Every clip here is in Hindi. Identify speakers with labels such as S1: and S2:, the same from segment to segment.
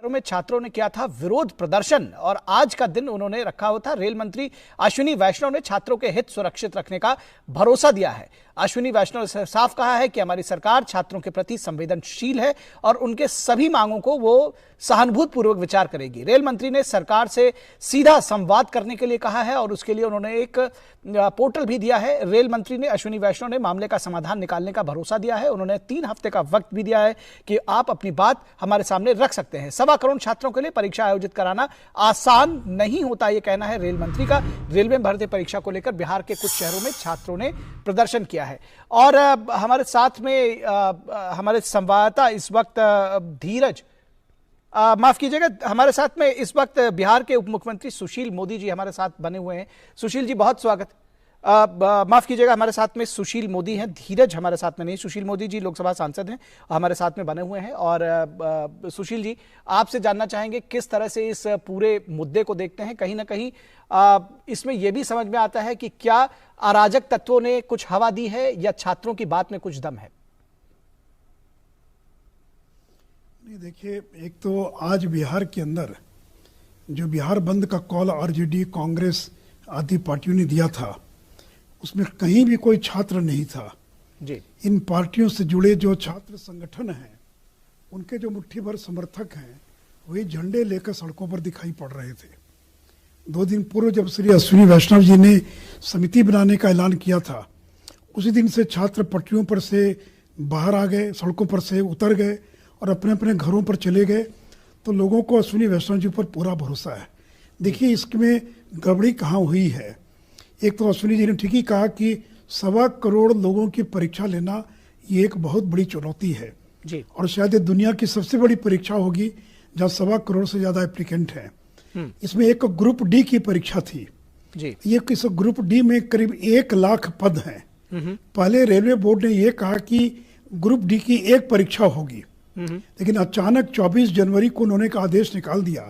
S1: शहरों में छात्रों ने किया था विरोध प्रदर्शन और आज का दिन उन्होंने रखा हुआ था। रेल मंत्री अश्विनी वैष्णव ने छात्रों के हित सुरक्षित रखने का भरोसा दिया है। अश्विनी वैष्णव ने साफ कहा है कि हमारी सरकार छात्रों के प्रति संवेदनशील है और उनके सभी मांगों को वो सहानुभूतिपूर्वक विचार करेगी। रेल मंत्री ने सरकार से सीधा संवाद करने के लिए कहा है और उसके लिए उन्होंने एक पोर्टल भी दिया है। रेल मंत्री ने अश्विनी वैष्णव ने मामले का समाधान निकालने का भरोसा दिया है। उन्होंने 3 हफ्ते का वक्त भी दिया है कि आप अपनी बात हमारे सामने रख सकते हैं। 1.25 करोड़ छात्रों के लिए परीक्षा आयोजित कराना आसान नहीं होता, यह कहना है रेल मंत्री का। रेलवे में भर्ती परीक्षा को लेकर बिहार के कुछ शहरों में छात्रों ने प्रदर्शन किया है। और हमारे साथ में हमारे संवाददाता इस वक्त धीरज, माफ कीजिएगा, हमारे साथ में इस वक्त बिहार के उप मुख्यमंत्री सुशील मोदी जी हमारे साथ बने हुए हैं। सुशील जी बहुत स्वागत। माफ कीजिएगा, हमारे साथ में सुशील मोदी हैं, धीरज हमारे साथ में नहीं। सुशील मोदी जी लोकसभा सांसद हैं, हमारे साथ में बने हुए हैं। और सुशील जी, आपसे जानना चाहेंगे किस तरह से इस पूरे मुद्दे को देखते हैं। कहीं ना कहीं इसमें यह भी समझ में आता है कि क्या अराजक तत्वों ने कुछ हवा दी है या छात्रों की बात में कुछ दम है?
S2: नहीं, देखिए, एक तो आज बिहार के अंदर जो बिहार बंद का कॉल आरजेडी, कांग्रेस आदि पार्टियों ने दिया था, उसमें कहीं भी कोई छात्र नहीं था
S1: जी।
S2: इन पार्टियों से जुड़े जो छात्र संगठन हैं, उनके जो मुट्ठी भर समर्थक हैं, वही झंडे लेकर सड़कों पर दिखाई पड़ रहे थे। 2 दिन पूर्व जब श्री अश्विनी वैष्णव जी ने समिति बनाने का ऐलान किया था, उसी दिन से छात्र पटरियों पर से बाहर आ गए, सड़कों पर से उतर गए और अपने अपने घरों पर चले गए। तो लोगों को अश्विनी वैष्णव जी पर पूरा भरोसा है। देखिए, इसमें गड़बड़ी कहाँ हुई है। एक तो अश्विनी जी ने ठीक ही कहा कि 1.25 करोड़ लोगों की परीक्षा लेना ये एक बहुत बड़ी चुनौती है
S1: जी।
S2: और शायद ये दुनिया की सबसे बड़ी परीक्षा होगी जहाँ 1.25 करोड़ से ज्यादा एप्लीकेंट हैं। इसमें एक ग्रुप डी की परीक्षा थी
S1: जी।
S2: ये किस ग्रुप डी में करीब 1 लाख पद हैं। पहले रेलवे बोर्ड ने यह कहा कि ग्रुप डी की एक परीक्षा होगी, लेकिन अचानक 24 जनवरी को उन्होंने एक आदेश निकाल दिया,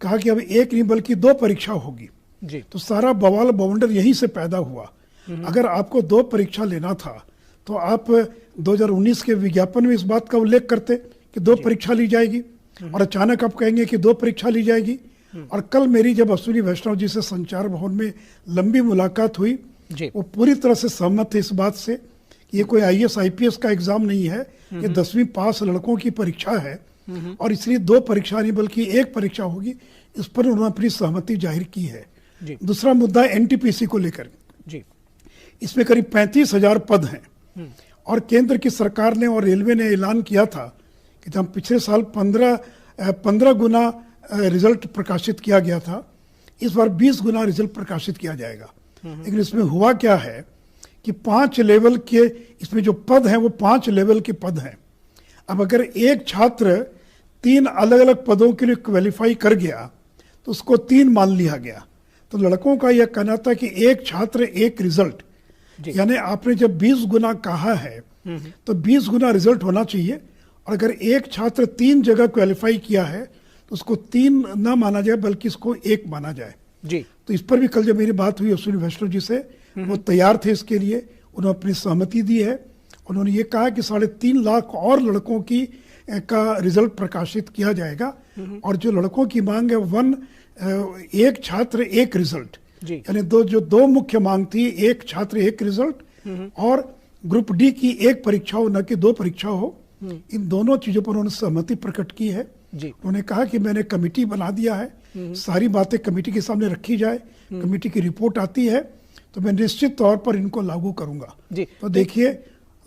S2: कहा कि अब एक नहीं बल्कि 2 परीक्षा होगी
S1: जी।
S2: तो सारा बवाल बवंडर यहीं से पैदा हुआ। अगर आपको 2 परीक्षा लेना था तो आप 2019 के विज्ञापन में इस बात का उल्लेख करते कि 2 परीक्षा ली जाएगी और अचानक आप कहेंगे कि 2 परीक्षा ली जाएगी। और कल मेरी जब अश्विनी वैष्णव जी से संचार भवन में लंबी मुलाकात हुई, वो पूरी तरह से सहमत थे इस बात से कि ये कोई IAS IPS का एग्जाम नहीं है, ये 10वीं पास लड़कों की परीक्षा है और इसलिए 2 परीक्षा नहीं बल्कि 1 परीक्षा होगी। इस पर उन्होंने अपनी सहमति जाहिर की है। दूसरा मुद्दा NTPC को लेकर
S1: जी।
S2: इसमें करीब 35,000 पद हैं और केंद्र की सरकार ने और रेलवे ने ऐलान किया था कि जब पिछले साल 15 गुना रिजल्ट प्रकाशित किया गया था, इस बार 20 गुना रिजल्ट प्रकाशित किया जाएगा। लेकिन इसमें हुआ क्या है कि 5 लेवल के इसमें जो पद हैं वो 5 लेवल के पद हैं। अब अगर एक छात्र 3 अलग अलग पदों के लिए क्वालिफाई कर गया तो उसको 3 मान लिया गया। तो लड़कों का यह कहना था कि एक छात्र एक रिजल्ट, यानी आपने जब 20 गुना कहा है तो 20 गुना रिजल्ट होना चाहिए। और अगर एक छात्र 3 जगह क्वालिफाई किया है तो उसको 3 ना माना जाए बल्कि इसको 1 माना जाए
S1: जी।
S2: तो इस पर भी कल जब मेरी बात हुई अश्विनी वैष्णव जी से, वो तैयार थे इसके लिए, उन्होंने अपनी सहमति दी है। उन्होंने ये कहा कि 3.5 लाख और लड़कों की का रिजल्ट प्रकाशित किया जाएगा और जो लड़कों की मांग है एक छात्र एक रिजल्ट, यानी जो 2 मुख्य मांग थी, एक छात्र एक रिजल्ट और ग्रुप डी की 1 परीक्षा हो न कि 2 परीक्षा हो, इन दोनों चीजों पर उन्होंने सहमति प्रकट की है। उन्होंने कहा कि मैंने कमेटी बना दिया है, सारी बातें कमेटी के सामने रखी जाए, कमेटी की रिपोर्ट आती है तो मैं निश्चित तौर पर इनको लागू करूंगा। तो देखिए,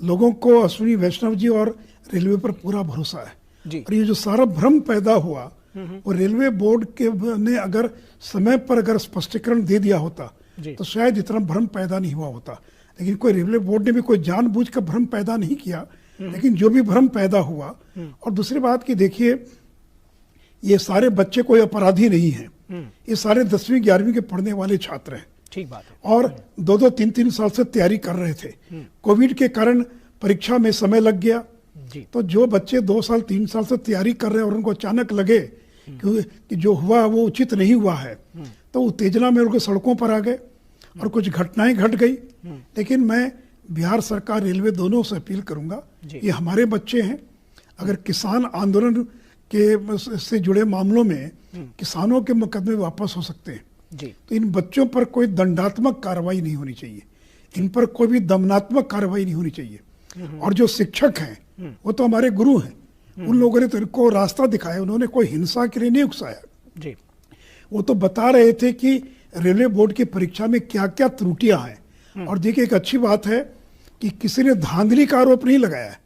S2: लोगों को अश्विनी वैष्णव जी और रेलवे पर पूरा भरोसा है। और ये जो सारा भ्रम पैदा हुआ वो रेलवे बोर्ड के ने अगर समय पर अगर स्पष्टीकरण दे दिया होता तो शायद इतना भ्रम पैदा नहीं हुआ होता। लेकिन कोई रेलवे बोर्ड ने भी कोई जानबूझकर भ्रम पैदा नहीं किया, लेकिन जो भी भ्रम पैदा हुआ। और दूसरी बात कि देखिए, ये सारे बच्चे कोई अपराधी नहीं हैं, ये सारे 10वीं 11वीं के पढ़ने वाले छात्र हैं।
S1: ठीक बात है।
S2: और 2-2, 3-3 साल से तैयारी कर रहे थे। कोविड के कारण परीक्षा में समय लग गया तो जो बच्चे 2 साल 3 साल से तैयारी कर रहे हैं और उनको अचानक लगे कि जो हुआ वो उचित नहीं हुआ है तो उत्तेजना में उनको सड़कों पर आ गए और कुछ घटनाएं घट गई। लेकिन मैं बिहार सरकार, रेलवे दोनों से अपील करूंगा, ये हमारे बच्चे हैं। अगर किसान आंदोलन कि इससे जुड़े मामलों में किसानों के मुकदमे वापस हो सकते हैं
S1: जी।
S2: तो इन बच्चों पर कोई दंडात्मक कार्रवाई नहीं होनी चाहिए, इन पर कोई भी दमनात्मक कार्रवाई नहीं होनी चाहिए। और जो शिक्षक हैं वो तो हमारे गुरु हैं, उन लोगों ने तो इनको रास्ता दिखाया, उन्होंने कोई हिंसा के लिए नहीं उकसाया
S1: जी।
S2: वो तो बता रहे थे कि रेलवे बोर्ड की परीक्षा में क्या क्या त्रुटियां हैं। और देखिए एक अच्छी बात है कि किसी ने धांधली का आरोप नहीं लगाया है,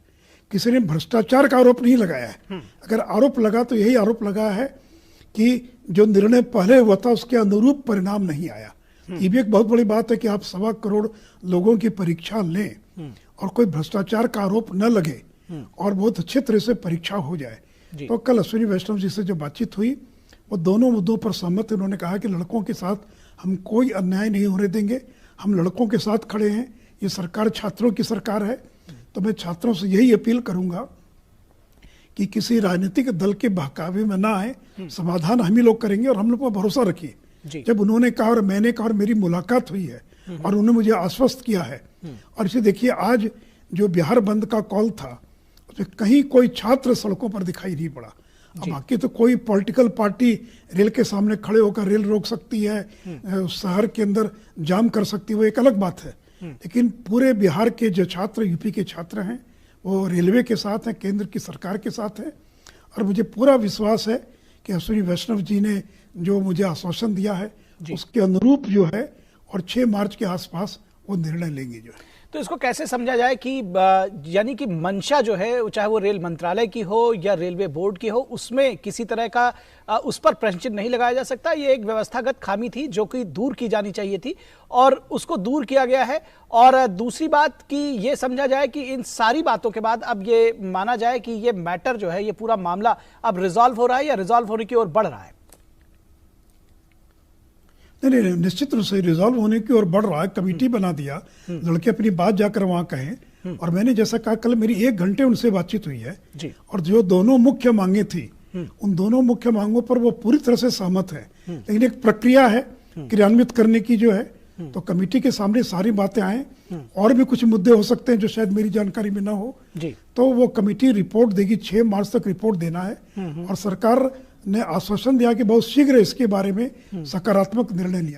S2: किसी ने भ्रष्टाचार का आरोप नहीं लगाया है। अगर आरोप लगा तो यही आरोप लगा है कि जो निर्णय पहले हुआ था उसके अनुरूप परिणाम नहीं आया। ये भी एक बहुत बड़ी बात है कि आप 1.25 करोड़ लोगों की परीक्षा लें और कोई भ्रष्टाचार का आरोप न लगे और बहुत अच्छे तरह से परीक्षा हो जाए। तो कल अश्विनी वैष्णव जी से जो बातचीत हुई वो दोनों मुद्दों पर सहमत। उन्होंने कहा कि लड़कों के साथ हम कोई अन्याय नहीं होने देंगे, हम लड़कों के साथ खड़े हैं, ये सरकार छात्रों की सरकार है। तो मैं छात्रों से यही अपील करूंगा कि किसी राजनीतिक दल के बहकावे में ना आए, समाधान हम ही लोग करेंगे और हम लोग पर भरोसा रखिए। जब उन्होंने कहा और मैंने कहा और मेरी मुलाकात हुई है और उन्होंने मुझे आश्वस्त किया है। और इसे देखिए आज जो बिहार बंद का कॉल था उसमें कहीं कोई छात्र सड़कों पर दिखाई नहीं पड़ा। अब बाकी तो कोई पॉलिटिकल पार्टी रेल के सामने खड़े होकर रेल रोक सकती है, शहर के अंदर जाम कर सकती है, वो एक अलग बात है। लेकिन पूरे बिहार के जो छात्र, यूपी के छात्र हैं, वो रेलवे के साथ हैं, केंद्र की सरकार के साथ है। और मुझे पूरा विश्वास है कि अश्विनी वैष्णव जी ने जो मुझे आश्वासन दिया है उसके अनुरूप जो है और 6 मार्च के आसपास वो निर्णय लेंगे जो है।
S1: तो इसको कैसे समझा जाए कि यानी कि मंशा जो है, चाहे वो रेल मंत्रालय की हो या रेलवे बोर्ड की हो, उसमें किसी तरह का उस पर प्रश्न चिन्ह नहीं लगाया जा सकता। ये एक व्यवस्थागत खामी थी जो कि दूर की जानी चाहिए थी और उसको दूर किया गया है। और दूसरी बात कि ये समझा जाए कि इन सारी बातों के बाद अब ये माना जाए कि ये मैटर जो है, ये पूरा मामला अब रिजॉल्व हो रहा है या रिजॉल्व होने की ओर बढ़ रहा है?
S2: नहीं, निश्चित रूप से रिजॉल्व होने की ओर बढ़ रहा है। कमेटी बना दिया, लड़के अपनी बात जाकर वहां कहें। और मैंने जैसा कहा कल मेरी 1 घंटे उनसे बातचीत हुई है और जो दोनों मुख्य मांगे थी उन दोनों मुख्य मांगों पर वो पूरी तरह से सहमत है। लेकिन एक प्रक्रिया है क्रियान्वित करने की जो है, तो कमेटी के सामने सारी बातें आए। और भी कुछ मुद्दे हो सकते हैं जो शायद मेरी जानकारी में ना हो, तो वो कमेटी रिपोर्ट देगी। 6 मार्च तक रिपोर्ट देना है और सरकार ने आश्वासन दिया कि बहुत शीघ्र इसके बारे में सकारात्मक निर्णय लिया।